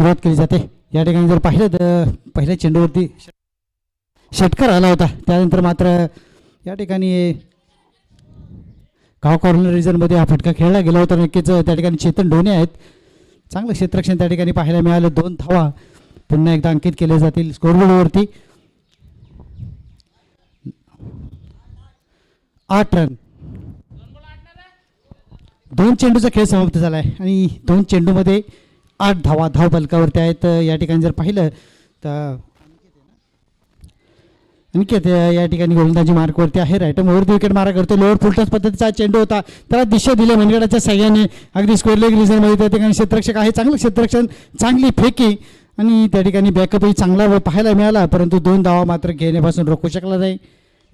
सुरुवात केली जाते. या ठिकाणी जर पाहिलं तर पहिल्या चेंडूवरती षटकार आला होता. त्यानंतर मात्र या ठिकाणी गाव कॉर्नर रिजनमध्ये हा फटका खेळला गेला होता. नक्कीच त्या ठिकाणी चेतन ढोणे आहेत. चांगलं क्षेत्ररक्षण त्या ठिकाणी पाहायला मिळालं. 2 धावा पुन्हा एकदा अंकित केले जातील स्कोरबोर्डवरती. 8 रन. 2 चेंडूचा खेळ समाप्त झाला आहे आणि 2 चेंडूमध्ये 8 धावा धाव फलकावरती आहेत. या ठिकाणी जर पाहिलं तर अंकित या ठिकाणी गोलंदाजी मार्कवरती आहे. राईट वरती विकेट मारा करतो. लोअर फुलटॉस पद्धतीचा चेंडू होता. त्याला दिशा दिली मनगडाच्या साह्याने अगदी स्क्वेअर लेग रिझनमध्ये. त्या ठिकाणी क्षेत्ररक्षक आहे. चांगलं क्षेत्ररक्षण, चांगली फेकी आणि त्या ठिकाणी बॅकअपही चांगला पाहायला मिळाला. परंतु 2 धावा मात्र घेण्यापासून रोखू शकला नाही.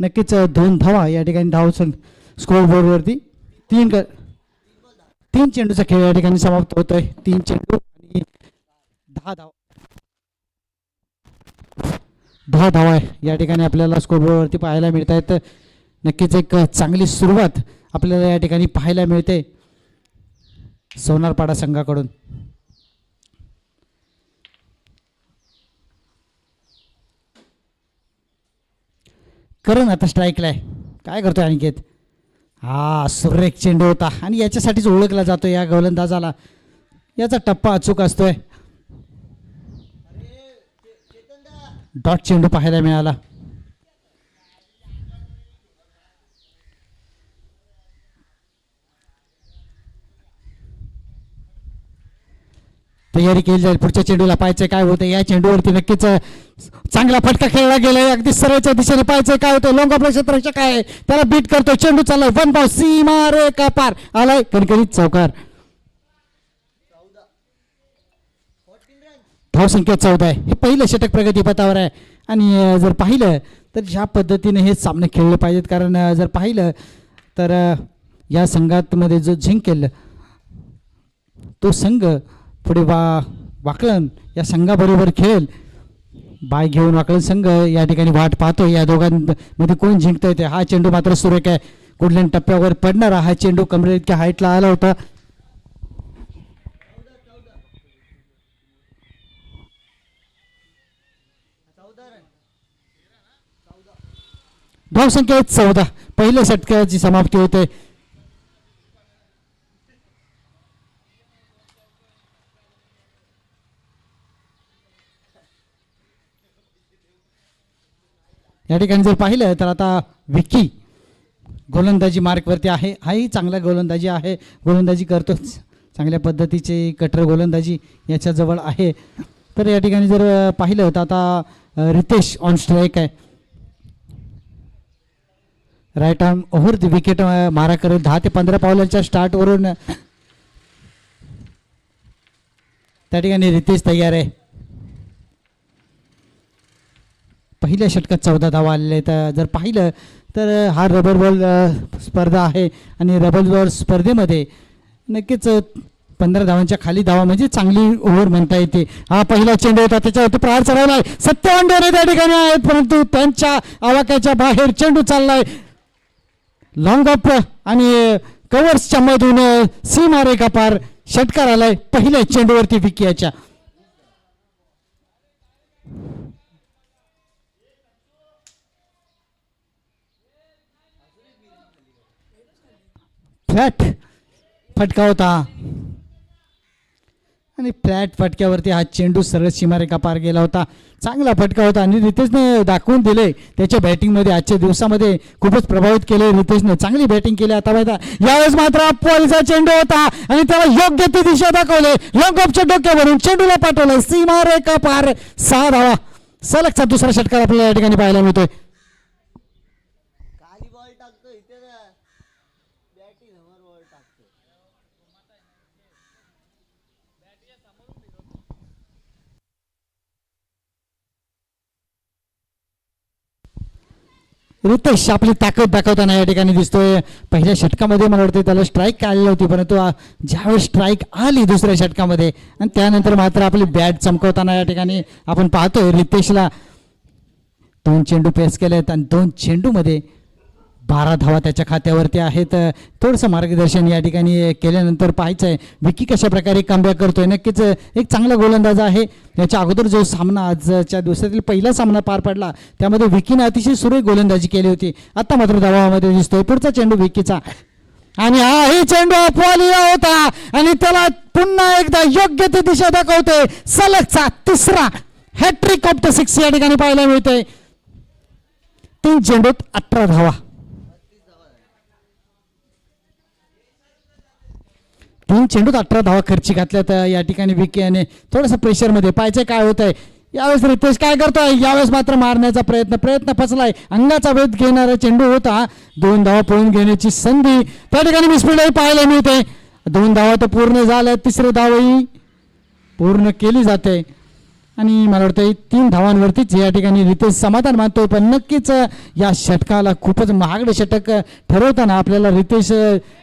नक्कीच 2 धावा या ठिकाणी धाव स्कोरबोर्डवरती 3 चेंडूचा खेळ या ठिकाणी समाप्त होतोय. 3 चेंडू आणि 10 धावा या ठिकाणी आपल्याला स्कोरबोर्डवरती पाहायला मिळत आहेत. नक्कीच एक चांगली सुरुवात आपल्याला या ठिकाणी पाहायला मिळते सोनारपाडा संघाकडून. करण आता स्ट्राईकला आहे. काय करतोय अनिकेत? हा सुरेख चेंडू होता आणि याच्यासाठीच ओळखला जातो या गोलंदाजाला. याचा टप्पा अचूक असतोय. डॉट चेंडू पाहायला मिळाला. तयारी केली जाईल. पुढच्या चेंडूला पाहायचं काय होतं. या चेंडूवरती नक्कीच चांगला फटका खेळला गेलाय. अगदी सरळच्या दिशेने पाहायचं काय होतं. लॉंग ऑफला क्षेत्ररक्षक आहे, त्याला बीट करतो. चेंडू चाललाय 1 बॉल सीमा रेखा पार आलाय. कणकणीत चौकार. धावसंख्या 14 आहे. हे पहिलं षटक प्रगतीपथावर आहे आणि जर पाहिलं तर ज्या पद्धतीने हे सामने खेळले पाहिजेत. कारण जर पाहिलं तर या संघामध्ये जो जिंकेल तो संघ पुढे वाकलन या संघाबरोबर खेळेल. बाय घेऊन वाकलन संघ या ठिकाणी वाट पाहतो या दोघांमध्ये कोण जिंकतोय ते. हा चेंडू मात्र सुरेख आहे. कुठल्या टप्प्यावर पडणारा हा चेंडू कमरे इतक्या हाईटला आला होता. धावसंख्या 14. पहिल्या षटकाची समाप्ती होते. या ठिकाणी जर पाहिलं तर आता विकी गोलंदाजी मार्कवरती आहे. हाही चांगला गोलंदाजी आहे. गोलंदाजी करतोच. चांगल्या पद्धतीची कटर गोलंदाजी याच्याजवळ आहे. तर या ठिकाणी जर पाहिलं तर आता रितेश ऑन स्ट्राईक आहे. Right arm over the wicket मारा करेल. 10 ते 15 पावलांच्या स्टार्टवरून त्या ठिकाणी रितेश तयार आहे. पहिल्या षटकात 14 धावा आलेले आहेत. जर पाहिलं तर हा रबर बॉल स्पर्धा आहे आणि रबर बॉल स्पर्धेमध्ये नक्कीच 15 धावांच्या खाली धावा म्हणजे चांगली ओव्हर म्हणता येते. हा पहिला चेंडू होता, त्याच्यावरती प्रहार चढवलाय. 57 डोरे त्या ठिकाणी आहेत, परंतु त्यांच्या आवाक्याच्या बाहेर चेंडू चाललाय. लॉंग ऑफ आणि कव्हर्सच्या मधून सीमा रेखा पार षटकार आलाय पहिल्या चेंडूवरती विकी याच्या. फ्लॅट फटका होता आणि फ्लॅट फटक्यावरती हा चेंडू सरळ सीमारेखा पार गेला होता. चांगला फटका होता आणि रितेशने दाखवून दिले त्याच्या बॅटिंगमध्ये. आजच्या दिवसामध्ये खूपच प्रभावित केले रितेशने. चांगली बॅटिंग केली. आता माहिती यावेळेस मात्र अपॉलचा चेंडू होता आणि त्याला योग्य ती दिशा दाखवले. लॉंग ऑफच्या डोक्यावरून चेंडूला पाठवलं सीमारेखा पार. 6 धावा. सलगचा दुसरा षटकार आपल्याला या ठिकाणी पाहायला मिळतोय. रितेश आपली ताकद दाखवताना या ठिकाणी दिसतोय. पहिल्या षटकामध्ये मला वाटतं त्याला स्ट्राईक आलेली होती, परंतु ज्यावेळेस स्ट्राईक आली दुसऱ्या षटकामध्ये आणि त्यानंतर मात्र आपली बॅट चमकवताना या ठिकाणी आपण पाहतोय रितेशला. 2 चेंडू पेस केलेत आणि 2 चेंडूमध्ये 12 धावा त्याच्या खात्यावरती आहेत. थोडंसं मार्गदर्शन या ठिकाणी केल्यानंतर पाहायचं आहे विकी कशा प्रकारे कमबॅक करतोय. नक्कीच एक चांगला गोलंदाज आहे. याच्या अगोदर जो सामना आजच्या दिवसातील पहिला सामना पार पडला त्यामध्ये विकीने अतिशय सुरेख गोलंदाजी केली होती. आता मात्र धावामध्ये दिसतोय. पुढचा चेंडू विकीचा आणि हा चेंडू अपवालिया होता आणि त्याला पुन्हा एकदा योग्य ती दिशा दाखवते. सलगचा तिसरा हॅट्रिक ऑफ द 6 या ठिकाणी पाहायला मिळतोय. 3 चेंडूत 18 धावा. 3 चेंडूत 18 धावा खर्ची घातल्यात या ठिकाणी विकी याने थोडंसं प्रेशरमध्ये पाहायचं काय होत आहे. यावेळेस रितेश काय करतोय. यावेळेस मात्र मारण्याचा प्रयत्न फसलाय. अंगाचा वेध घेणारा चेंडू होता. 2 धावा पळून घेण्याची संधी त्या ठिकाणी मिसफिल्डही पाहायला मिळते. 2 धावा तर पूर्ण झाल्या. तिसरी धावही पूर्ण केली जाते आणि मला वाटतं 3 धावांवरतीच या ठिकाणी रितेश समाधान मानतोय. पण नक्कीच या षटकाला खूपच महागडं षटक ठरवताना आपल्याला रितेश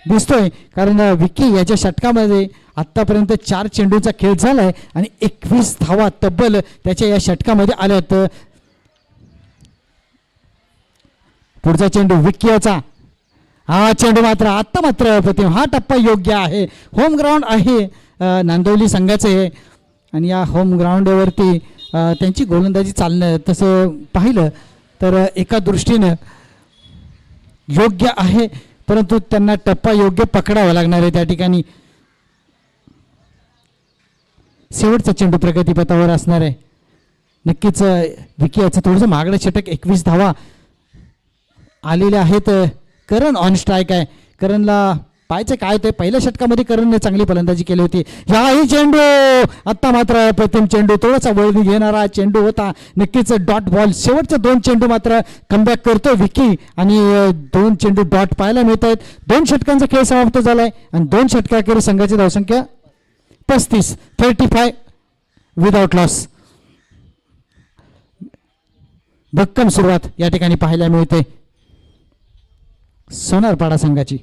दिसतोय. कारण विकी याच्या षटकामध्ये आत्तापर्यंत 4 चेंडूचा खेळ झालाय आणि 21 धावा तब्बल त्याच्या या षटकामध्ये आल्यात. पुढचा चेंडू विकी याचा. हा चेंडू मात्र आत्ता मात्र प्रतिम. हा टप्पा योग्य आहे. होम ग्राउंड आहे नांदवली संघाचे आणि या होम ग्राउंडवरती त्यांची गोलंदाजी चालणं तसं पाहिलं तर एका दृष्टीनं योग्य आहे. परंतु त्यांना टप्पा योग्य पकडावा लागणार आहे. त्या ठिकाणी शेवटचा चेंडू प्रगतीपथावर असणार आहे. नक्कीच विकी याचं थोडंसं महागडं षटक 21 धावा आलेल्या आहेत. करण ऑन स्ट्राईक आहे. करणला पाहायचं काय ते पहिल्या षटकामध्ये करणने चांगली फलंदाजी केली होती. याही चेंडू आत्ता मात्र प्रतिम चेंडू थोडासा वळणी घेणारा चेंडू होता. नक्कीच डॉट बॉल. शेवटचे 2 चेंडू मात्र कमबॅक करतो विकी आणि 2 चेंडू डॉट पाहायला मिळत आहेत. 2 षटकांचा खेळ समाप्त झालाय आणि 2 षटकाखेर संघाची धावसंख्या 35 विदाउट लॉस. भक्कम सुरुवात या ठिकाणी पाहायला मिळते सोनारपाडा संघाची.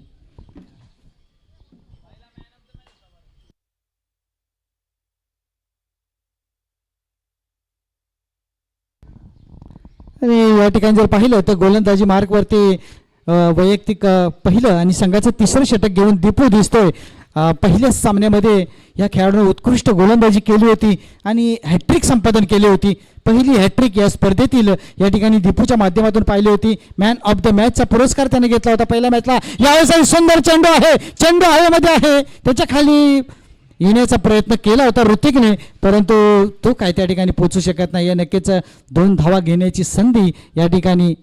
आणि या ठिकाणी जर पाहिलं तर गोलंदाजी मार्कवरती वैयक्तिक पहिलं आणि संघाचं 3रं षटक घेऊन दीपू दिसतोय. पहिल्याच सामन्यामध्ये या खेळाडूने उत्कृष्ट गोलंदाजी केली होती आणि हॅट्रिक संपादन केली होती. पहिली हॅट्रिक या स्पर्धेतील या ठिकाणी दीपूच्या माध्यमातून पाहिली होती. मॅन ऑफ द मॅचचा पुरस्कार त्याने घेतला होता पहिल्या मॅचला. यावेळेस सुंदर चेंडू आहे. चेंडू हवेमध्ये आहे. त्याच्या खाली येण्याचा प्रयत्न केला होता ऋतिकने परंतु तो काय त्या ठिकाणी पोहोचू शकत नाही. नक्कीच 2 धावा घेण्याची संधी या ठिकाणी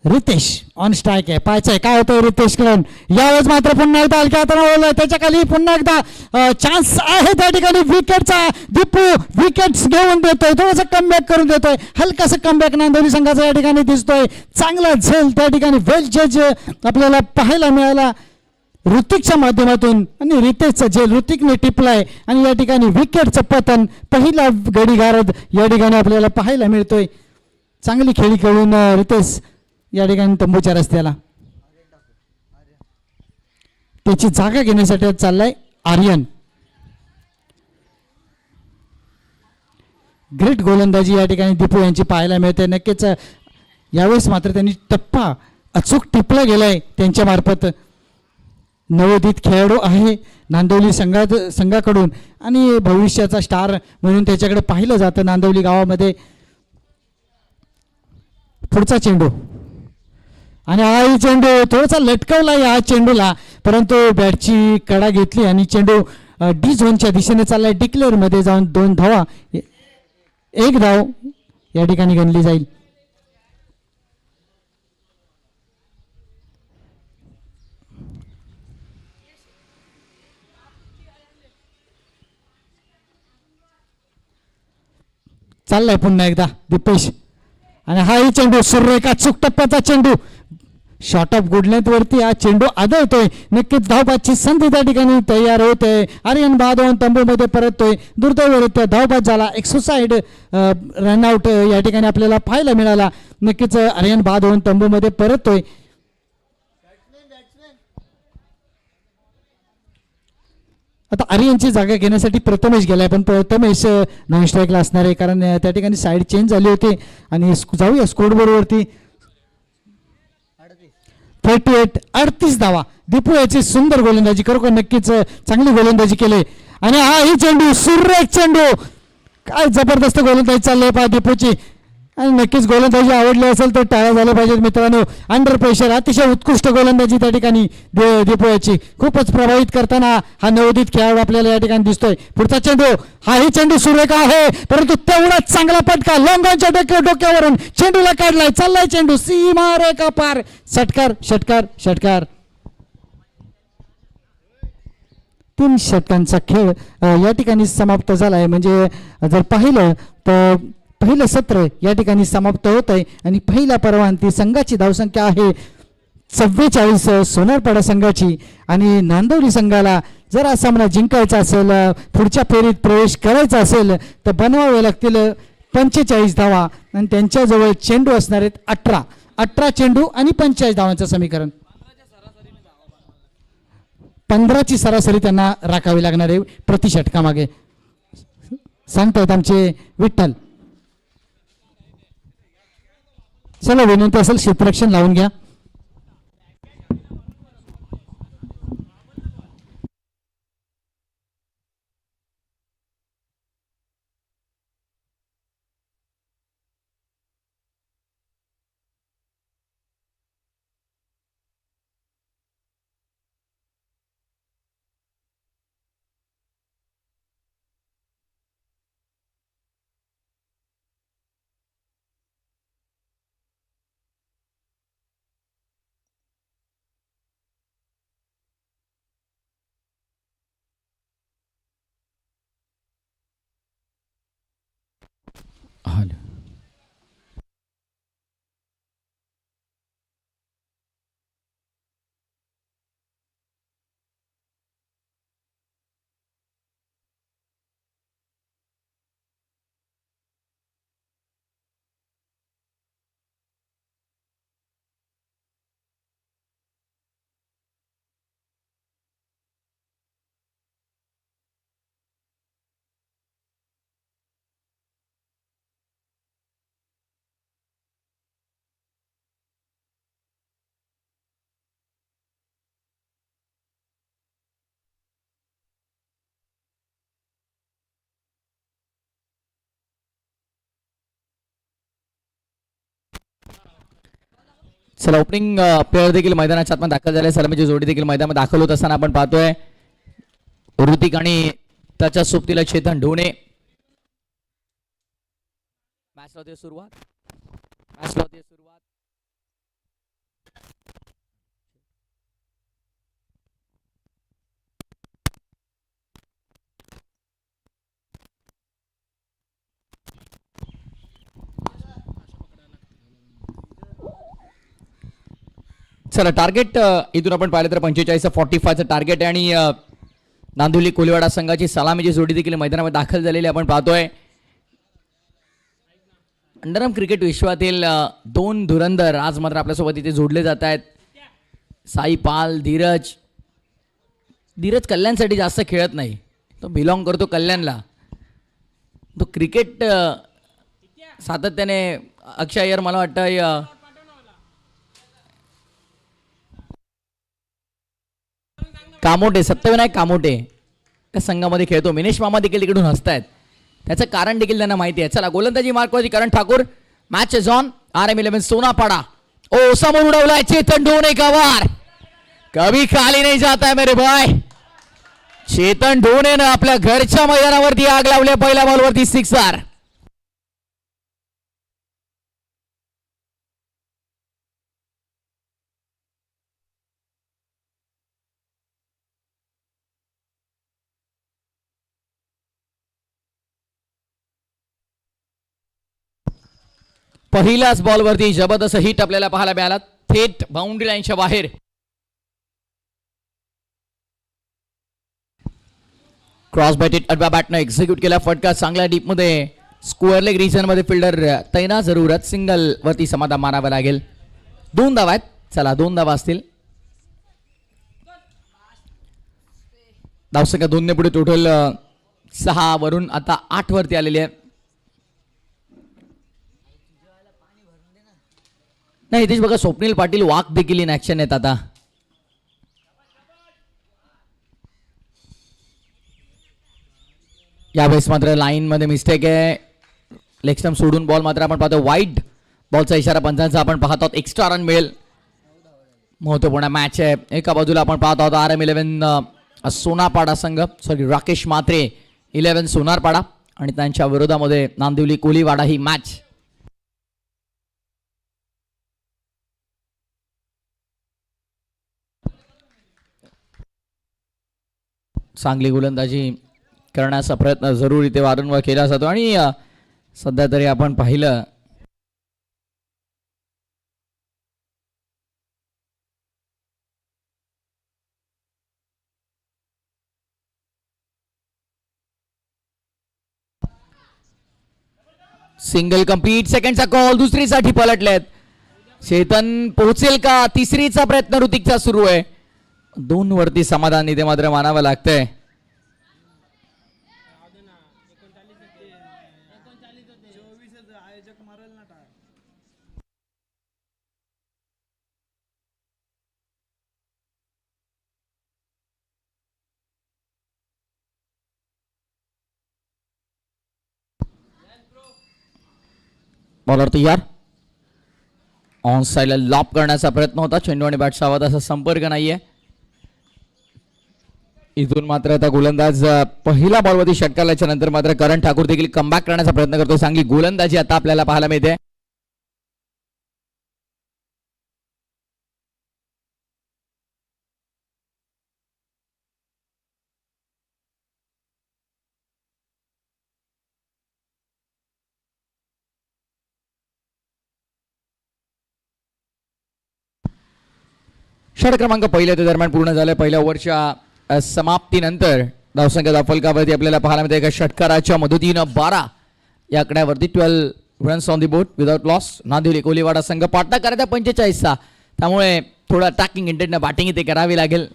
रितेश ऑन स्ट्राईक आहे. पाहायचंय काय होतंय रितेश कडून. यावेळेस मात्र पुन्हा एकदा हलक्या हाताने त्याच्या खाली पुन्हा एकदा चान्स आहे त्या ठिकाणी विकेटचा. दीपू विकेट्स घेऊन देतोय. थोडंसं कमबॅक करून देतोय. हलकासा कमबॅक नांदवली संघाचा या ठिकाणी दिसतोय. चांगला झेल त्या ठिकाणी वेल जज आपल्याला पाहायला मिळाला ऋतिकच्या माध्यमातून आणि रितेशचा झेल ऋतिकने टिपलाय आणि या ठिकाणी विकेटचं पतन पहिला गडीगारद या ठिकाणी आपल्याला पाहायला मिळतोय. चांगली खेळी खेळून रितेश या ठिकाणी तंबूच्या रस्त्याला त्याची जागा घेण्यासाठी चाललाय आर्यन. ग्रेट गोलंदाजी या ठिकाणी दीपू यांची पाहायला मिळते. नक्कीच यावेळेस मात्र त्यांनी टप्पा अचूक टिपला गेलाय त्यांच्या मार्फत. नवोदित खेळाडू आहे नांदवली संघाकडून आणि भविष्याचा स्टार म्हणून त्याच्याकडे पाहिलं जातं नांदवली गावामध्ये. पुढचा चेंडू आणि हा चेंडू थोडासा लटकवला या चेंडूला परंतु बॅटची कडा घेतली आणि चेंडू डी झोनच्या दिशेने चाललाय. डिक्लेअर मध्ये जाऊन 2 धावा 1 धाव या ठिकाणी गणली जाईल. चाललाय पुन्हा एकदा दीपेश आणि हाही चेंडू सुरेख अचूक टप्प्याचा चेंडू शॉर्ट ऑफ गुड लेंथ वरती हा चेंडू आदळतोय. नक्कीच धावबादची संधी त्या ठिकाणी तयार होते. आर्यन बादवन तंबूमध्ये परततोय. दुर्दैवरित्या धावबाद झाला. एक्सोसाइड रनआउट या ठिकाणी आपल्याला पाहायला मिळाला. नक्कीच आर्यन बादवन तंबूमध्ये परततोय. आता आर्यनची जागा घेण्यासाठी प्रथमेश गेलाय, पण प्रथमेश नॉन स्ट्राईकला असणार आहे, कारण त्या ठिकाणी साईड चेंज झाली होती. आणि जाऊया स्कोरबोर्डवरती. 38 धावा. दीपू याची सुंदर गोलंदाजी, खरोखर नक्कीच चांगली गोलंदाजी केली. आणि हा ही चेंडू, सुरेख चेंडू, काय जबरदस्त गोलंदाजी चालली आहे पहा दीपूची. आणि नक्कीच गोलंदाजी आवडली असेल तर टाळ्या झाल्या पाहिजेत मित्रांनो. अंडर प्रेशर अतिशय उत्कृष्ट गोलंदाजी त्या ठिकाणी दीपू याची, खूपच प्रभावित करताना हा नवोदित खेळाडू आपल्याला या ठिकाणी दिसतोय. पुढचा चेंडू, हाही चेंडू सुरेख आहे, परंतु तेवढाच चांगला फटका लॉंगॉनच्या डोक्यावरून चेंडूला काढलाय. चाललाय चेंडू सीमा रेखा पार. षटकार षटकार षटकार. 3 षटकांचा खेळ या ठिकाणी समाप्त झाला आहे. म्हणजे जर पाहिलं तर पहिलं सत्र या ठिकाणी समाप्त होत आहे. आणि पहिल्या परवानती संघाची धावसंख्या आहे 44 सोनारपाडा संघाची. आणि नांदवली संघाला जर हा सामना जिंकायचा असेल, पुढच्या फेरीत प्रवेश करायचा असेल तर बनवावे लागतील 45 धावा. आणि त्यांच्याजवळ चेंडू असणार आहेत 18 चेंडू आणि 45 धावांचं समीकरण. 15ची सरासरी त्यांना राखावी लागणार आहे प्रति षटकामागे, सांगतायत आमचे विठ्ठल. चला, विनंती असेल क्षेत्ररक्षण लावून घ्या. चला, ओपनिंग प्लेअर देखील मैदानाच्या आतमध्ये दाखल झाले. सलामीची जोडी देखील मैदानात दाखल होत असताना आपण पाहतोय ऋतिक आणि त्याच्या सोबतीला चेतन ढोणे. मॅचला होते सुरुवात. चला, टार्गेट इथून आपण पाहिलं तर 45-45चं टार्गेट आहे. आणि नांदुली कोलीवाडा संघाची सलामीची जोडी देखील मैदानामध्ये दाखल झालेली आपण पाहतोय. अंडरआर्म क्रिकेट विश्वातील 2 धुरंधर आज मात्र आपल्यासोबत इथे जोडले जात आहेत. साई पाल, धीरज कल्याणसाठी जास्त खेळत नाही, तो बिलॉंग करतो कल्याणला. तो क्रिकेट सातत्याने अक्षय अय्यर मला वाटतं कामोटे, सत्यविनायक कामोटे त्या संघामध्ये खेळतो. मिनेश मामा देखील तिकडून हसतायत, त्याचं कारण देखील त्यांना माहिती आहे. चला, गोलंदाजी मार्कवरती Karan Thakur. Match is on. RM11 Sonapada. ओ, समोर उडवलाय चेतन ढोणे का वार. कभी खाली नहीं जाता है मेरे भाई. चेतन ढोणेनं आपल्या घरच्या मैदानावरती आग लावल्या. पहिल्या बॉलवरती 6. पहिल्याच बॉलवरती जबरदस्त हिट आपल्याला पाहायला मिळाला, थेट बाउंड्री लाईनच्या बाहेर. क्रॉस बॅटेड अडव्या बॅटनं एक्झिक्यूट केला फटका चांगला डीपमध्ये. स्क्वेअर लेग रिजन मध्ये फिल्डर तैना जरूरत. सिंगल वरती समाधान मानावं लागेल. 2 धावा आहेत. चला, 2 धावा असतील. धावसंख्या 2 पुढे टोटल 6 वरून आता 8 वरती आलेली आहे. नाही इथेच बघा स्वप्नील पाटील वाक देखील इन ऍक्शन आहेत आता. यावेळेस मात्र लाईन मध्ये मिस्टेक आहे. लेग स्टंप सोडून बॉल मात्र आपण पाहतो वाईड बॉलचा इशारा पंचांचा आपण पाहत आहोत. एक्स्ट्रा रन मिळेल. महत्वपूर्ण मॅच आहे. एका बाजूला आपण पाहत आहोत RM11 सोनारपाडा संघ राकेश म्हात्रे 11 सोनारपाडा आणि त्यांच्या विरोधामध्ये नांदिवली कोलीवाडा ही मॅच. चांगली गोलंदाजी करण्याचा प्रयत्न जरूर इथे वारंवार केला जातो आणि सध्या तरी आपण पाहिलं सिंगल कंप्लीट. सेकंडचा कॉल दुसरीसाठी पलटलेत. चेतन पोहोचेल का? तिसरीचा प्रयत्न ऋतिकचा सुरू आहे. 2 वरती समाधान इथे मात्र मानावं लागतंय. बॉलर तयार. ऑन साइडला लॉप करण्याचा प्रयत्न होता. चेंडू आणि बॅटचा आवाज असा संपर्क नाहीये. इथून मात्र आता गोलंदाज पहिला बॉलवरती षटकाराच्या नंतर मात्र करण ठाकूर देखील कमबॅक करण्याचा प्रयत्न करतो. चांगली गोलंदाजी आता आपल्याला पाहायला मिळते. षट क्रमांक पहिल्या ते दरम्यान पूर्ण झालं. पहिल्या ओव्हरच्या समाप्तीनंतर धावसंख्या फलकावरती आपल्याला पाहायला मिळते. एका षटकाराच्या मदतीनं 12 या आकड्यावरती 12 runs on the board without loss. Nandivli Koliwada संघ पाठना करायचा 45चा. त्यामुळे थोडं अटॅकिंग इंटेंटनं बॅटिंग इथे करावी लागेल.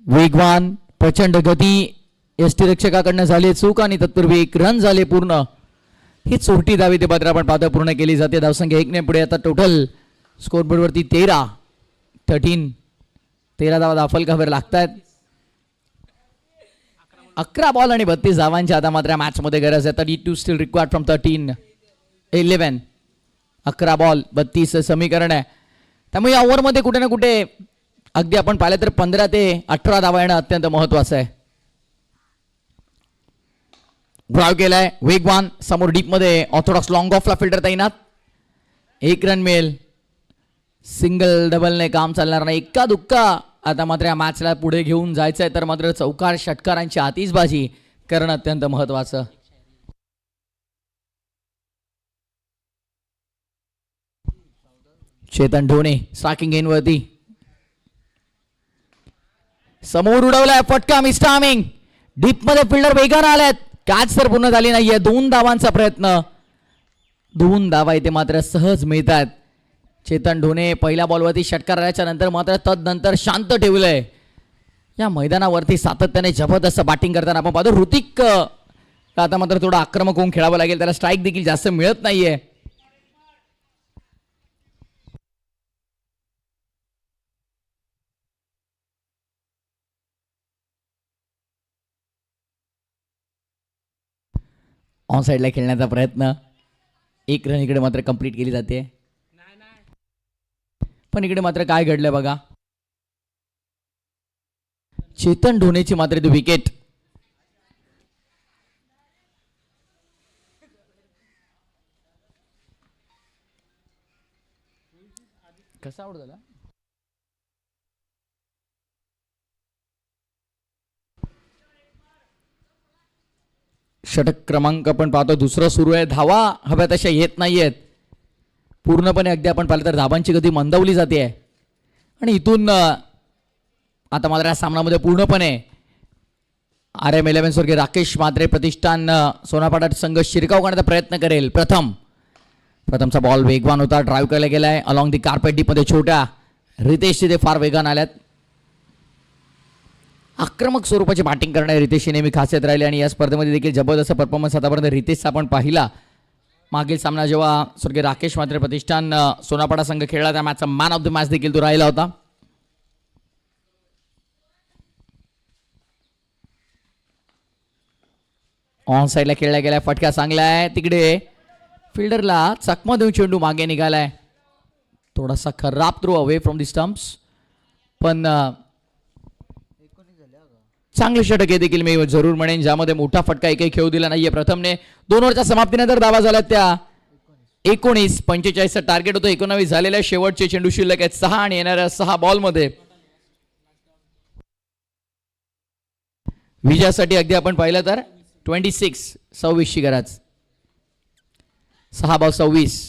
वेगवान प्रचंड गती यष्टीरक्षकाकडनं झाली चूक आणि तत्पूर्वी 1 रन झाले पूर्ण. ही चोरटी धावी ते पत्र आपण पाहतो पूर्ण केली जाते. धावसंख्या 1 ने पुढे आता टोटल स्कोरबोर्डवरती 13 धावा दाफलकावर लागतायत. 11 बॉल आणि 32 धावांच्या आता मात्र मॅच मध्ये गरज आहे. 32 स्टील रिक्वायर्ड फ्रॉम 11. 11 बॉल 32 समीकरण आहे. त्यामुळे या ओव्हरमध्ये कुठे ना कुठे अगदी आपण पाहिलं तर 15 ते 18 धावा येणं अत्यंत महत्वाचं आहे. ड्राईव्ह केलाय वेगवान. समोर डीप मध्ये ऑर्थोडॉक्स लॉंग ऑफला फिल्डर तैनात. 1 रन मिळेल. सिंगल डबलने काम चालणार नाही. इक्का दुक्का आता मात्र या मॅचला पुढे घेऊन जायचंय तर मात्र चौकार षटकारांची आतिषबाजी करणं अत्यंत महत्वाचं. चेतन ढोणे स्ट्रायकिंग एंडवरती. समोर उडवलाय फटका मिस टायमिंग. डीप मध्ये फिल्डर वेगाने आल्यात. कॅच तर पूर्ण झाली नाहीये. 2 धावांचा प्रयत्न. 2 धावा इथे मात्र सहज मिळतात. चेतन ढोणे पहिल्या बॉलवरती षटकाराच्या नंतर मात्र तदनंतर शांत ठेवलंय. या मैदानावरती सातत्याने जबरदस्त बॅटिंग करताना आपण पाहतो. ऋतिक आता मात्र थोडं आक्रमक होऊन खेळावं लागेल. त्याला स्ट्राईक देखील जास्त मिळत नाहीये. ऑन साईडला खेळण्याचा प्रयत्न. 1 रन इकडे मात्र कंप्लीट केली जाते. पण इकडे मात्र काय घडलं बघा. चेतन ढोणेची मात्र ती विकेट. कसा आउट झाला? षटक क्रमांक आपण पाहतो दुसरं सुरू आहे. धावा हव्या तशा येत नाहीयेत पूर्णपणे. अगदी आपण पाहिलं तर धाबांची गती मंदावली जाते आहे आणि इथून आता मात्र या सामन्यामध्ये पूर्णपणे RM11 स्वर्गीय राकेश म्हात्रे प्रतिष्ठान सोनापाडा संघ शिरकाव करण्याचा प्रयत्न करेल. प्रथमचा बॉल वेगवान होता, ड्राईव्ह केला गेलाय अलॉंग दी कार्पेट डीप मध्ये. छोट्या रितेश तिथे फार वेगान आल्यात. आक्रमक स्वरूपाची बॅटिंग करणारे रितेशची नेहमी खासियत राहिली आणि या स्पर्धेमध्ये देखील जबरदस्त परफॉर्मन्स आतापर्यंत रितेशचा आपण पाहिला. मागील सामना जेव्हा स्वर्गीय राकेश म्हात्रे प्रतिष्ठान सोनापाडा संघ खेळला त्या मॅचचा मॅन ऑफ द मॅच देखील तो राहिला होता. ऑन साईडला खेळला गेलाय, फटका चांगला आहे. तिकडे फिल्डरला चकमा देऊन चेंडू मागे निघालाय. थोडासा खराब throw away from the stumps, पण चांगले षटक हे देखील मी जरूर म्हणेन ज्यामध्ये मोठा फटका एकही खेळू दिला नाहीये. प्रथमने 2 ओव्हरच्या समाप्तीनंतर धावा झाल्यात त्या 19. 45चं टार्गेट होतं, 19 झालेल्या शेवटचे चेंडू शिल्लक आहेत 6 आणि येणाऱ्या 6 बॉलमध्ये विजयासाठी अगदी आपण पाहिलं तर 26 ची गरज. 6 बॉल 26.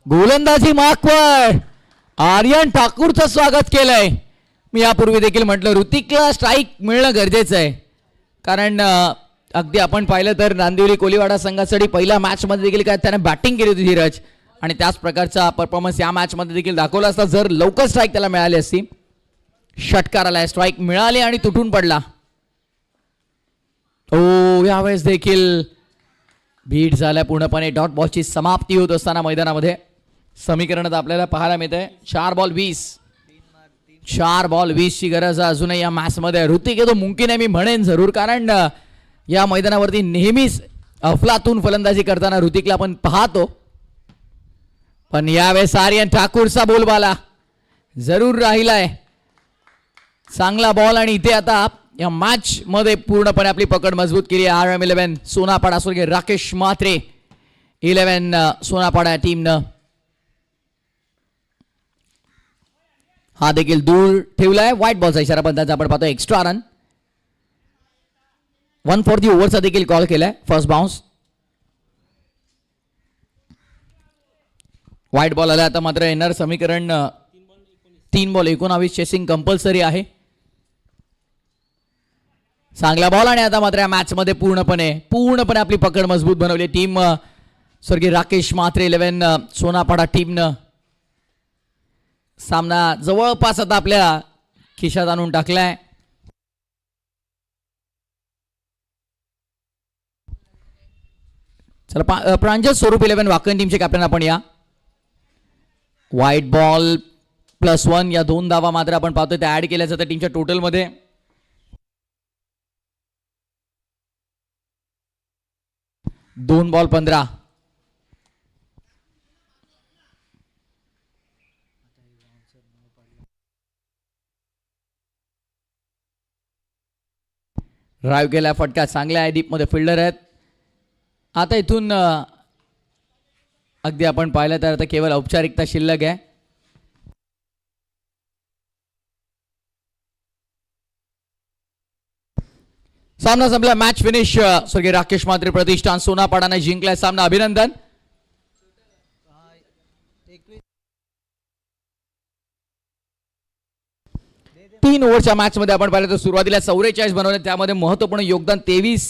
गोलंदाजी मार्कवर आर्यन ठाकूरचं स्वागत केलंय. मी यापूर्वी देखील म्हटलं ऋतिकला स्ट्राईक मिळणं गरजेचं आहे, कारण अगदी आपण पाहिलं तर नांदिवली कोलीवाडा संघासाठी पहिल्या मॅचमध्ये देखील काय त्याने बॅटिंग केली होती धीरज, आणि त्याच प्रकारचा परफॉर्मन्स या मॅचमध्ये देखील दाखवला असता जर लवकर स्ट्राईक त्याला मिळाली असती. षटकाराला स्ट्राईक मिळाली आणि तुटून पडला. ओ यावेळेस देखील बीट झाल्या पूर्णपणे. डॉट बॉलची समाप्ती होत असताना मैदानामध्ये समीकरणात आपल्याला पाहायला मिळतंय 4 बॉल 20. 4 बॉल 20 ची गरज अजूनही या मॅचमध्ये. ऋतिक तो मुमकिन आहे मी म्हणेन जरूर, कारण या मैदानावरती नेहमीच अफलातून फलंदाजी करताना ऋतिकला आपण पाहतो, पण यावेळेस आर्यन ठाकूरचा बोलबाला जरूर राहिलाय. चांगला बॉल आणि इथे आता या मॅच मध्ये पूर्णपणे आपली पकड मजबूत केली RM11 सोनापाडा स्वर्गीय राकेश म्हात्रे 11 सोनापाडा टीमनं. हा देखील दूर ठेवलाय. व्हाईट बॉलचा इशारा पंचांचा आपण पाहतो. एक्स्ट्रा रन 1 फॉर दी ओव्हरचा देखील कॉल केलाय. First bounce. व्हाईट बॉल आला आता मात्र येणार समीकरण 3 बॉल 19 चेसिंग कंपल्सरी आहे. चांगला बॉल आणि आता मात्र या मॅच मध्ये पूर्णपणे आपली पकड मजबूत बनवली टीम स्वर्गीय राकेश म्हात्रे 11 सोनापाडा टीमनं. सामना जवळपास आता आपल्या खिशात आणून टाकलाय. चला प्रांजल स्वरूप 11 वाकण टीमचे कॅप्टन आपण या. व्हाईट बॉल +1 या 2 धावा मात्र आपण पाहतोय त्या ऍड केल्या जातात टीमच्या टोटल मध्ये. 2 बॉल 15. ड्राईव्ह केला, फटका चांगला आहे. डीप मध्ये फिल्डर आहेत. आता इथून अगदी आपण पाहिलं तर आता केवळ औपचारिकता शिल्लक आहे. सामना संपला. Match finish. स्वर्गीय राकेश म्हात्रे प्रतिष्ठान सोनापाडाने जिंकलाय सामना. अभिनंदन. तीन ओव्हरच्या मॅच मध्ये आपण पाहिलं तर सुरुवातीला 44 बनवले, त्यामध्ये महत्वपूर्ण योगदान 23